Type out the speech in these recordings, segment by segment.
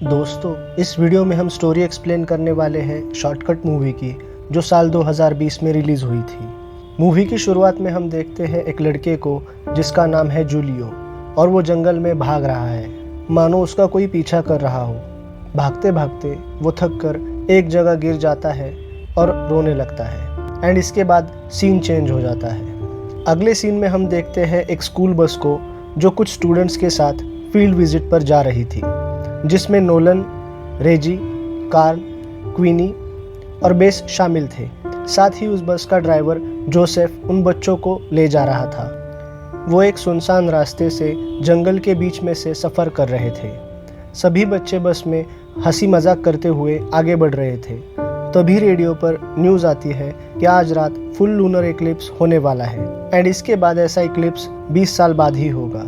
दोस्तों, इस वीडियो में हम स्टोरी एक्सप्लेन करने वाले हैं शॉर्टकट मूवी की, जो साल 2020 में रिलीज़ हुई थी। मूवी की शुरुआत में हम देखते हैं एक लड़के को जिसका नाम है जूलियो, और वो जंगल में भाग रहा है, मानो उसका कोई पीछा कर रहा हो। भागते भागते वो थक कर एक जगह गिर जाता है और रोने लगता है, एंड इसके बाद सीन चेंज हो जाता है। अगले सीन में हम देखते हैं एक स्कूल बस को जो कुछ स्टूडेंट्स के साथ फील्ड विजिट पर जा रही थी, जिसमें नोलन, रेजी, कार्ल, क्वीनी और बेस शामिल थे। साथ ही उस बस का ड्राइवर जोसेफ उन बच्चों को ले जा रहा था। वो एक सुनसान रास्ते से जंगल के बीच में से सफ़र कर रहे थे। सभी बच्चे बस में हंसी मजाक करते हुए आगे बढ़ रहे थे। तभी रेडियो पर न्यूज़ आती है कि आज रात फुल लूनर इक्लिप्स होने वाला है, एंड इसके बाद ऐसा इक्लिप्स 20 साल बाद ही होगा।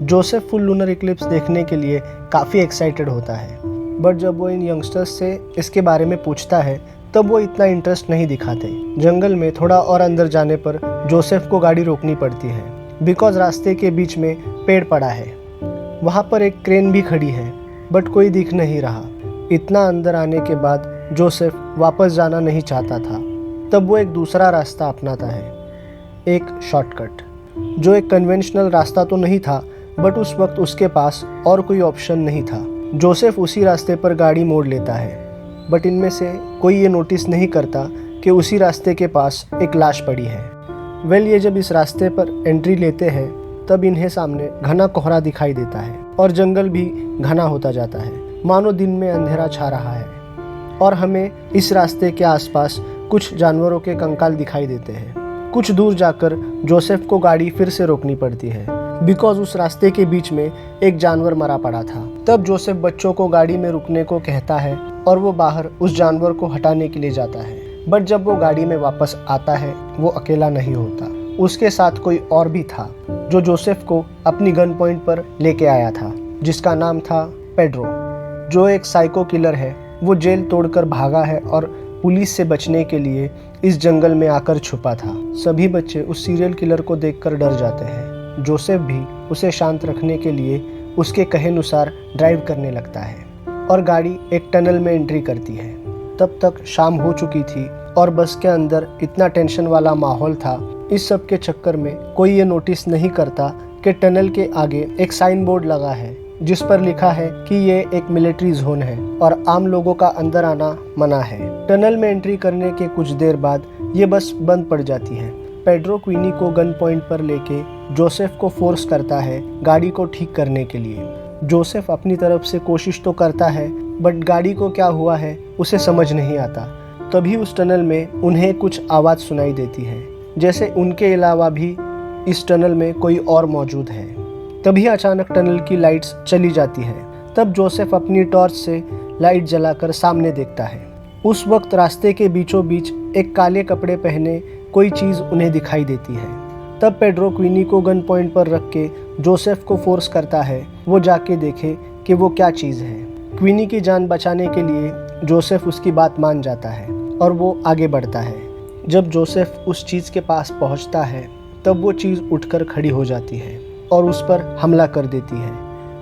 जोसेफ फुल लूनर इक्लिप्स देखने के लिए काफ़ी एक्साइटेड होता है, बट जब वो इन यंगस्टर्स से इसके बारे में पूछता है तब वो इतना इंटरेस्ट नहीं दिखाते। जंगल में थोड़ा और अंदर जाने पर जोसेफ को गाड़ी रोकनी पड़ती है, बिकॉज रास्ते के बीच में पेड़ पड़ा है। वहाँ पर एक क्रेन भी खड़ी है, बट कोई दिख नहीं रहा। इतना अंदर आने के बाद जोसेफ वापस जाना नहीं चाहता था। तब वो एक दूसरा रास्ता अपनाता है, एक शॉर्टकट, जो एक कन्वेंशनल रास्ता तो नहीं था, बट उस वक्त उसके पास और कोई ऑप्शन नहीं था। जोसेफ उसी रास्ते पर गाड़ी मोड़ लेता है, बट इनमें से कोई ये नोटिस नहीं करता कि उसी रास्ते के पास एक लाश पड़ी है। ये जब इस रास्ते पर एंट्री लेते हैं तब इन्हें सामने घना कोहरा दिखाई देता है और जंगल भी घना होता जाता है, मानो दिन में अंधेरा छा रहा है। और हमें इस रास्ते के आसपास कुछ जानवरों के कंकाल दिखाई देते हैं। कुछ दूर जाकर जोसेफ को गाड़ी फिर से रोकनी पड़ती है, बिकॉज उस रास्ते के बीच में एक जानवर मरा पड़ा था। तब जोसेफ बच्चों को गाड़ी में रुकने को कहता है और वो बाहर उस जानवर को हटाने के लिए जाता है। बट जब वो गाड़ी में वापस आता है, वो अकेला नहीं होता। उसके साथ कोई और भी था जो जोसेफ को अपनी गन पॉइंट पर लेके आया था, जिसका नाम था पेड्रो, जो एक साइको किलर है। वो जेल तोड़कर भागा है और पुलिस से बचने के लिए इस जंगल में आकर छुपा था। सभी बच्चे उस सीरियल किलर को देखकर डर जाते हैं। जोसेफ भी उसे शांत रखने के लिए उसके कहे अनुसार ड्राइव करने लगता है और गाड़ी एक टनल में एंट्री करती है। तब तक शाम हो चुकी थी और बस के अंदर इतना टेंशन वाला माहौल था। इस सब के चक्कर में कोई ये नोटिस नहीं करता कि टनल के आगे एक साइन बोर्ड लगा है, जिस पर लिखा है कि ये एक मिलिट्री जोन है और आम लोगों का अंदर आना मना है। टनल में एंट्री करने के कुछ देर बाद ये बस बंद पड़ जाती है। पेड्रो क्वीनी को गन पॉइंट पर लेके जोसेफ को फोर्स करता है गाड़ी को ठीक करने के लिए। जोसेफ अपनी तरफ से कोशिश तो करता है, बट गाड़ी को क्या हुआ है उसे समझ नहीं आता। तभी उस टनल में उन्हें कुछ आवाज़ सुनाई देती है, जैसे उनके अलावा भी इस टनल में कोई और मौजूद है। तभी अचानक टनल की लाइट्स चली जाती है। तब जोसेफ अपनी टॉर्च से लाइट जलाकर सामने देखता है। उस वक्त रास्ते के बीचों बीच एक काले कपड़े पहने कोई चीज़ उन्हें दिखाई देती है। तब पेड्रो क्वीनी को गन पॉइंट पर रख के जोसेफ को फोर्स करता है वो जाके देखे कि वो क्या चीज़ है। क्वीनी की जान बचाने के लिए जोसेफ उसकी बात मान जाता है और वो आगे बढ़ता है। जब जोसेफ उस चीज़ के पास पहुंचता है तब वो चीज़ उठकर खड़ी हो जाती है और उस पर हमला कर देती है,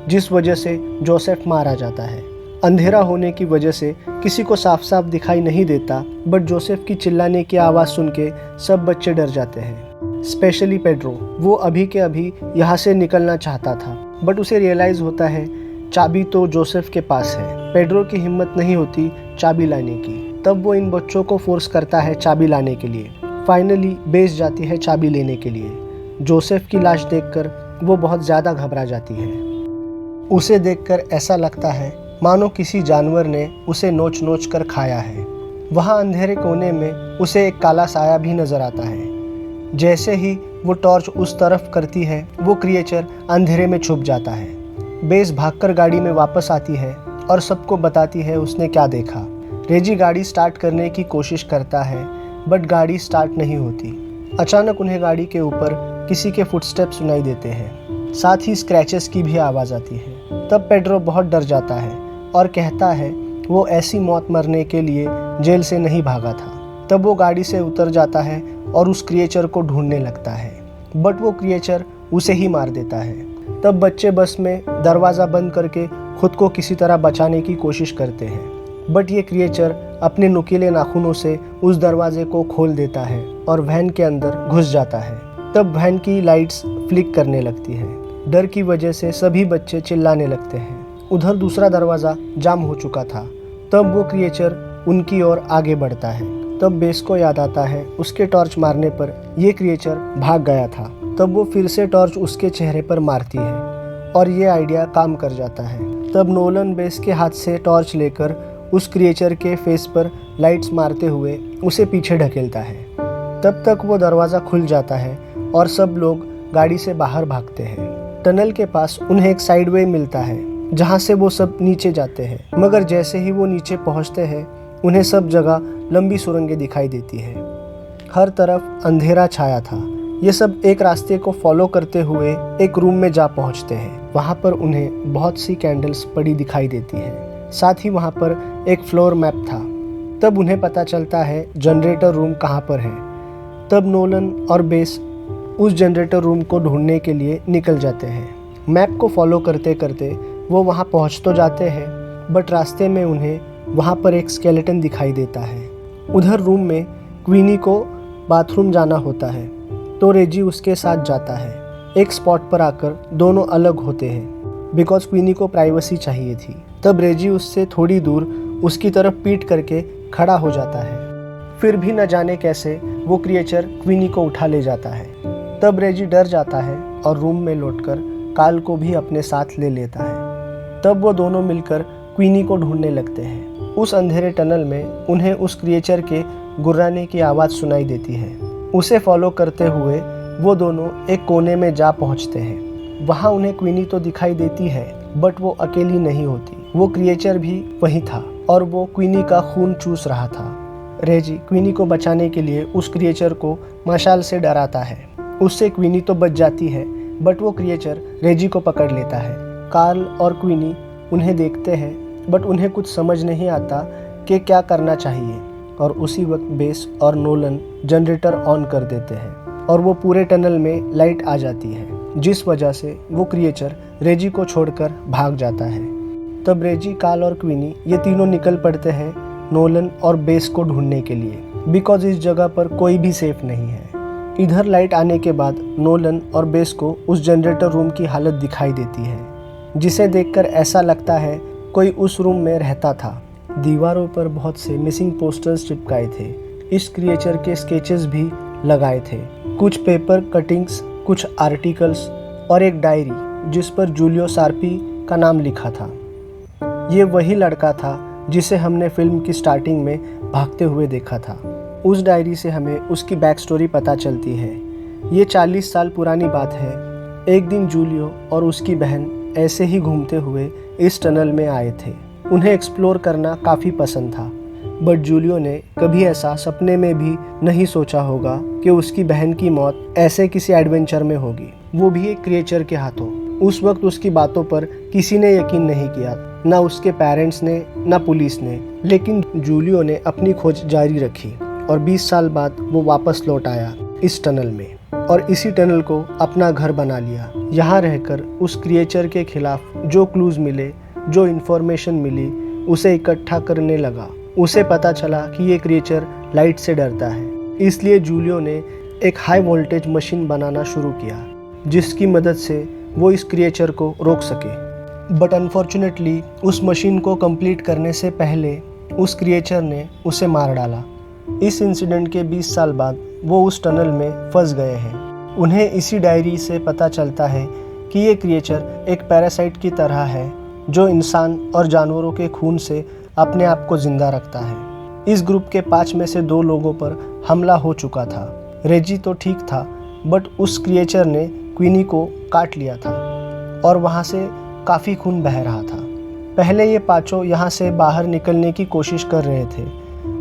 जिस वजह से जोसेफ मारा जाता है। अंधेरा होने की वजह से किसी को साफ साफ दिखाई नहीं देता, बट जोसेफ की चिल्लाने की आवाज़ सुन के सब बच्चे डर जाते हैं, स्पेशली पेड्रो। वो अभी के अभी यहाँ से निकलना चाहता था, बट उसे रियलाइज़ होता है चाबी तो जोसेफ के पास है। पेड्रो की हिम्मत नहीं होती चाबी लाने की। तब वो इन बच्चों को फोर्स करता है चाबी लाने के लिए। फाइनली बेस जाती है चाबी लेने के लिए। जोसेफ की लाश देखकर वो बहुत ज़्यादा घबरा जाती है। उसे देखकर ऐसा लगता है मानो किसी जानवर ने उसे नोच नोच कर खाया है। वहाँ अंधेरे कोने में उसे एक काला साया भी नज़र आता है। जैसे ही वो टॉर्च उस तरफ करती है, वो क्रिएचर अंधेरे में छुप जाता है। बेस भागकर गाड़ी में वापस आती है और सबको बताती है उसने क्या देखा। रेजी गाड़ी स्टार्ट करने की कोशिश करता है, बट गाड़ी स्टार्ट नहीं होती। अचानक उन्हें गाड़ी के ऊपर किसी के फुटस्टेप सुनाई देते हैं, साथ ही स्क्रैचेस की भी आवाज़ आती है। तब पेड्रो बहुत डर जाता है और कहता है वो ऐसी मौत मरने के लिए जेल से नहीं भागा था। तब वो गाड़ी से उतर जाता है और उस क्रिएचर को ढूंढने लगता है, बट वो क्रिएचर उसे ही मार देता है। तब बच्चे बस में दरवाज़ा बंद करके खुद को किसी तरह बचाने की कोशिश करते हैं, बट ये क्रिएचर अपने नुकीले नाखूनों से उस दरवाजे को खोल देता है और वैन के अंदर घुस जाता है। तब वैन की लाइट्स फ्लिक करने लगती है। डर की वजह से सभी बच्चे चिल्लाने लगते हैं। उधर दूसरा दरवाज़ा जाम हो चुका था। तब वो क्रिएचर उनकी ओर आगे बढ़ता है। तब बेस को याद आता है उसके टॉर्च मारने पर ये क्रिएचर भाग गया था। तब वो फिर से टॉर्च उसके चेहरे पर मारती है और ये आइडिया काम कर जाता है। तब नोलन बेस के हाथ से टॉर्च लेकर उस क्रिएचर के फेस पर लाइट्स मारते हुए उसे पीछे ढकेलता है। तब तक वो दरवाज़ा खुल जाता है और सब लोग गाड़ी से बाहर भागते हैं। टनल के पास उन्हें एक साइडवे मिलता है जहाँ से वो सब नीचे जाते हैं, मगर जैसे ही वो नीचे पहुँचते हैं उन्हें सब जगह लंबी सुरंगें दिखाई देती है। हर तरफ अंधेरा छाया था। ये सब एक रास्ते को फॉलो करते हुए एक रूम में जा पहुँचते हैं। वहाँ पर उन्हें बहुत सी कैंडल्स पड़ी दिखाई देती है। साथ ही वहाँ पर एक फ्लोर मैप था। तब उन्हें पता चलता है जनरेटर रूम कहाँ पर है। तब नोलन और बेस उस जनरेटर रूम को ढूंढने के लिए निकल जाते हैं। मैप को फॉलो करते करते वो वहाँ पहुँच तो जाते हैं, बट रास्ते में उन्हें वहाँ पर एक स्केलेटन दिखाई देता है। उधर रूम में क्वीनी को बाथरूम जाना होता है तो रेजी उसके साथ जाता है। एक स्पॉट पर आकर दोनों अलग होते हैं बिकॉज क्वीनी को प्राइवेसी चाहिए थी। तब रेजी उससे थोड़ी दूर उसकी तरफ पीट करके खड़ा हो जाता है। फिर भी न जाने कैसे वो क्रिएचर क्वीनी को उठा ले जाता है। तब रेजी डर जाता है और रूम में लौटकर काल को भी अपने साथ ले लेता है। तब वो दोनों मिलकर क्वीनी को ढूंढने लगते हैं। उस अंधेरे टनल में उन्हें उस क्रिएचर के गुर्राने की आवाज़ सुनाई देती है। उसे फॉलो करते हुए वो दोनों एक कोने में जा पहुंचते हैं। वहाँ उन्हें क्वीनी तो दिखाई देती है, बट वो अकेली नहीं होती। वो क्रिएचर भी वहीं था और वो क्वीनी का खून चूस रहा था। रेजी क्वीनी को बचाने के लिए उस क्रिएचर को मशाल से डराता है। उससे क्वीनी तो बच जाती है, बट वो क्रिएचर रेजी को पकड़ लेता है। कार्ल और क्वीनी उन्हें देखते हैं, बट उन्हें कुछ समझ नहीं आता कि क्या करना चाहिए। और उसी वक्त बेस और नोलन जनरेटर ऑन कर देते हैं और वो पूरे टनल में लाइट आ जाती है, जिस वजह से वो क्रिएचर रेजी को छोड़कर भाग जाता है। तब रेजी, कार्ल और क्वीनी ये तीनों निकल पड़ते हैं नोलन और बेस को ढूंढने के लिए, बिकॉज इस जगह पर कोई भी सेफ नहीं है। इधर लाइट आने के बाद नोलन और बेस को उस जनरेटर रूम की हालत दिखाई देती है, जिसे देखकर ऐसा लगता है कोई उस रूम में रहता था। दीवारों पर बहुत से मिसिंग पोस्टर्स चिपकाए थे। इस क्रिएचर के स्केचेस भी लगाए थे, कुछ पेपर कटिंग्स, कुछ आर्टिकल्स और एक डायरी जिस पर जूलियो सार्पी का नाम लिखा था। ये वही लड़का था जिसे हमने फिल्म की स्टार्टिंग में भागते हुए देखा था। उस डायरी से हमें उसकी बैक स्टोरी पता चलती है। ये 40 साल पुरानी बात है। एक दिन जूलियो और उसकी बहन ऐसे ही घूमते हुए इस टनल में आए थे। उन्हें एक्सप्लोर करना काफ़ी पसंद था, बट जूलियो ने कभी ऐसा सपने में भी नहीं सोचा होगा कि उसकी बहन की मौत ऐसे किसी एडवेंचर में होगी, वो भी एक क्रिएचर के हाथों। उस वक्त उसकी बातों पर किसी ने यकीन नहीं किया, ना उसके पेरेंट्स ने, ना पुलिस ने। लेकिन जूलियो ने अपनी खोज जारी रखी और 20 साल बाद वो वापस लौट आया इस टनल में और इसी टनल को अपना घर बना लिया। यहाँ रहकर उस क्रिएचर के खिलाफ जो क्लूज मिले, जो इन्फॉर्मेशन मिली, उसे इकट्ठा करने लगा। उसे पता चला कि ये क्रिएचर लाइट से डरता है, इसलिए जूलियो ने एक हाई वोल्टेज मशीन बनाना शुरू किया जिसकी मदद से वो इस क्रिएचर को रोक सके। बट अनफॉर्चुनेटली उस मशीन को कंप्लीट करने से पहले उस क्रिएचर ने उसे मार डाला। इस इंसिडेंट के 20 साल बाद वो उस टनल में फंस गए हैं। उन्हें इसी डायरी से पता चलता है कि ये क्रिएचर एक पैरासाइट की तरह है जो इंसान और जानवरों के खून से अपने आप को जिंदा रखता है। इस ग्रुप के 5 में से 2 लोगों पर हमला हो चुका था। रेजी तो ठीक था, बट उस क्रिएचर ने क्वीनी को काट लिया था और वहाँ से काफ़ी खून बह रहा था। पहले ये 5 यहाँ से बाहर निकलने की कोशिश कर रहे थे,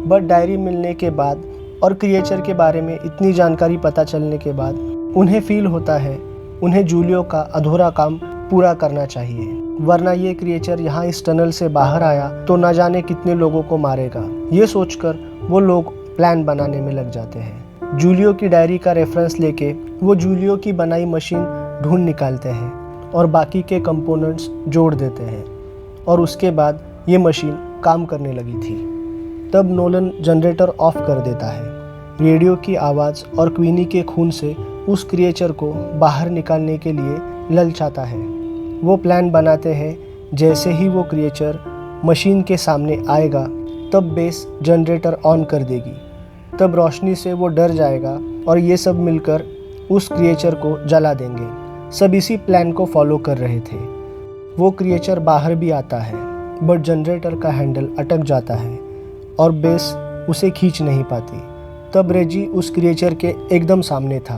बट डायरी मिलने के बाद और क्रिएचर के बारे में इतनी जानकारी पता चलने के बाद उन्हें फील होता है उन्हें जूलियो का अधूरा काम पूरा करना चाहिए, वरना ये क्रिएचर यहाँ इस टनल से बाहर आया तो न जाने कितने लोगों को मारेगा। ये सोचकर वो लोग प्लान बनाने में लग जाते हैं। जूलियो की डायरी का रेफरेंस लेके वो जूलियो की बनाई मशीन ढूंढ निकालते हैं और बाकी के कंपोनेंट्स जोड़ देते हैं और उसके बाद ये मशीन काम करने लगी थी। तब नोलन जनरेटर ऑफ कर देता है। रेडियो की आवाज़ और क्वीनी के खून से उस क्रिएचर को बाहर निकालने के लिए ललचाता है। वो प्लान बनाते हैं जैसे ही वो क्रिएचर मशीन के सामने आएगा तब बेस जनरेटर ऑन कर देगी। तब रोशनी से वो डर जाएगा और ये सब मिलकर उस क्रिएचर को जला देंगे। सब इसी प्लान को फॉलो कर रहे थे। वो क्रिएचर बाहर भी आता है बट जनरेटर का हैंडल अटक जाता है और बेस उसे खींच नहीं पाती। तब रेजी उस क्रिएचर के एकदम सामने था।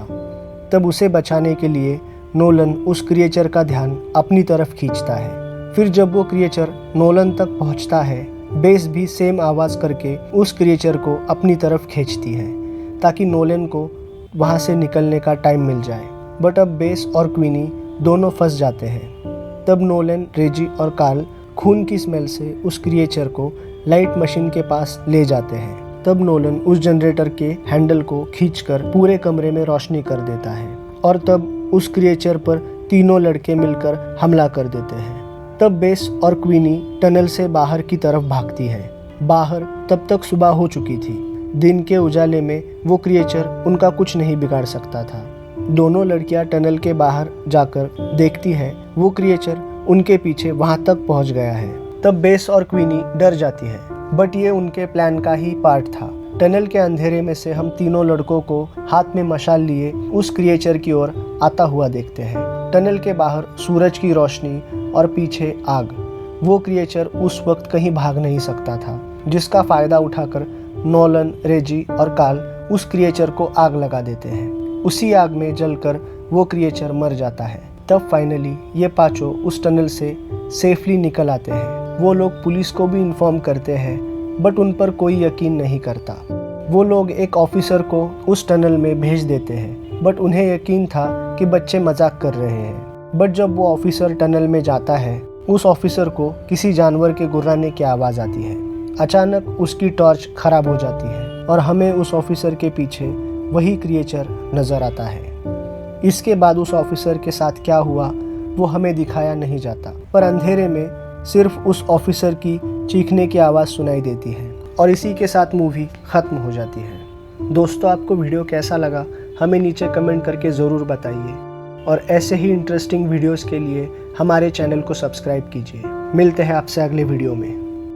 तब उसे बचाने के लिए नोलन उस क्रिएचर का ध्यान अपनी तरफ खींचता है। फिर जब वो क्रिएचर नोलन तक पहुंचता है, बेस भी सेम आवाज़ करके उस क्रिएचर को अपनी तरफ खींचती है ताकि नोलन को वहाँ से निकलने का टाइम मिल जाए। बट अब बेस और क्वीनी दोनों फंस जाते हैं। तब नोलन, रेजी और कार्ल खून की स्मेल से उस क्रिएचर को लाइट मशीन के पास ले जाते हैं। तब नोलन उस जनरेटर के हैंडल को खींचकर पूरे कमरे में रोशनी कर देता है और तब उस क्रिएचर पर तीनों लड़के मिलकर हमला कर देते हैं। तब बेस और क्वीनी टनल से बाहर की तरफ भागती है। बाहर तब तक सुबह हो चुकी थी। दिन के उजाले में वो क्रिएचर उनका कुछ नहीं बिगाड़ सकता था। दोनों लड़कियां टनल के बाहर जाकर देखती हैं वो क्रिएचर उनके पीछे वहां तक पहुंच गया है। तब बेस और क्वीनी डर जाती है बट ये उनके प्लान का ही पार्ट था। टनल के अंधेरे में से हम तीनों लड़कों को हाथ में मशाल लिए उस क्रिएचर की ओर आता हुआ देखते हैं। टनल के बाहर सूरज की रोशनी और पीछे आग। वो क्रिएचर उस वक्त कहीं भाग नहीं सकता था, जिसका फायदा उठाकर नोलन, रेजी और कार्ल उस क्रिएचर को आग लगा देते हैं। उसी आग में जलकर वो क्रिएचर मर जाता है। तब फाइनली ये पांचों उस टनल से सेफली निकल आते हैं। वो लोग पुलिस को भी इन्फॉर्म करते हैं बट उन पर कोई यकीन नहीं करता। वो लोग एक ऑफिसर को उस टनल में भेज देते हैं बट उन्हें यकीन था कि बच्चे मजाक कर रहे हैं। बट जब वो ऑफिसर टनल में जाता है, उस ऑफिसर को किसी जानवर के गुर्राने की आवाज़ आती है। अचानक उसकी टॉर्च खराब हो जाती है और हमें उस ऑफिसर के पीछे वही क्रिएचर नज़र आता है। इसके बाद उस ऑफिसर के साथ क्या हुआ वो हमें दिखाया नहीं जाता, पर अंधेरे में सिर्फ उस ऑफिसर की चीखने की आवाज़ सुनाई देती है और इसी के साथ मूवी ख़त्म हो जाती है। दोस्तों, आपको वीडियो कैसा लगा हमें नीचे कमेंट करके ज़रूर बताइए और ऐसे ही इंटरेस्टिंग वीडियोस के लिए हमारे चैनल को सब्सक्राइब कीजिए। मिलते हैं आपसे अगले वीडियो में।